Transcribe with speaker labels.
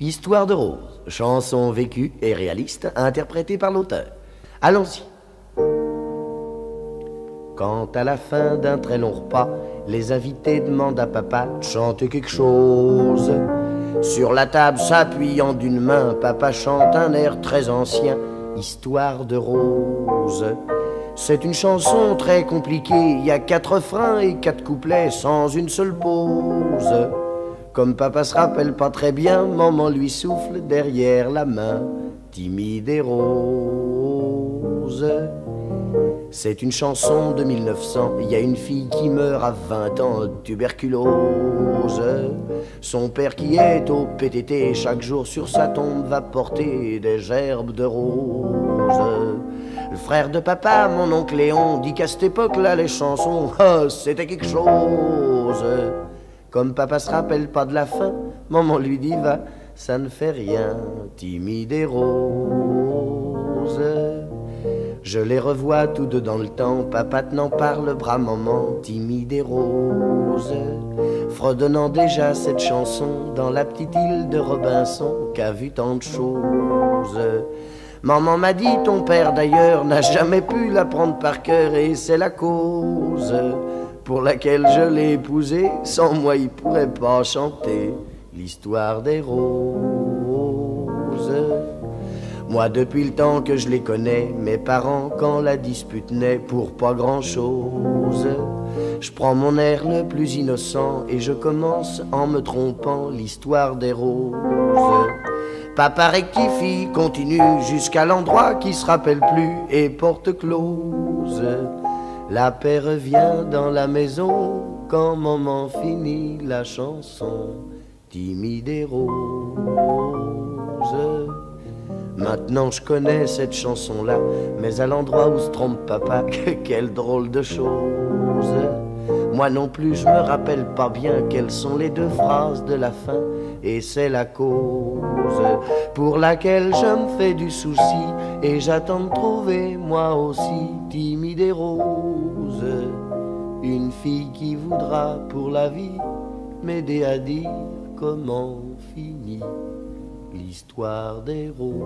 Speaker 1: Histoire de Rose, chanson vécue et réaliste, interprétée par l'auteur. Allons-y. Quand à la fin d'un très long repas, les invités demandent à papa de chanter quelque chose, sur la table s'appuyant d'une main, papa chante un air très ancien, Histoire de Rose. C'est une chanson très compliquée, il y a 4 refrains et 4 couplets sans une seule pause. Comme papa se rappelle pas très bien, maman lui souffle derrière la main, timide et rose. C'est une chanson de 1900, il y a une fille qui meurt à 20 ans de tuberculose. Son père qui est au PTT, chaque jour sur sa tombe va porter des gerbes de rose. Le frère de papa, mon oncle Léon, dit qu'à cette époque-là, les chansons, c'était quelque chose. Comme papa se rappelle pas de la fin, maman lui dit va, ça ne fait rien, timide et rose. Je les revois tous deux dans le temps, papa tenant par le bras maman, timide et rose, fredonnant déjà cette chanson dans la petite île de Robinson qu'a vu tant de choses. Maman m'a dit ton père d'ailleurs n'a jamais pu l'apprendre par cœur et c'est la cause pour laquelle je l'ai épousé, sans moi il pourrait pas chanter l'histoire des roses. Moi depuis le temps que je les connais, mes parents quand la dispute naît pour pas grand chose, je prends mon air le plus innocent et je commence en me trompant l'histoire des roses. Papa rectifie, continue jusqu'à l'endroit qui se rappelle plus et porte close. La paix revient dans la maison quand maman finit la chanson, timide et rose. Maintenant je connais cette chanson-là, mais à l'endroit où se trompe papa, quelle drôle de chose. Moi non plus je me rappelle pas bien quelles sont les 2 phrases de la fin, et c'est la cause pour laquelle je me fais du souci, et j'attends de trouver moi aussi, timide et rose, une fille qui voudra pour la vie m'aider à dire comment finit l'histoire des roses.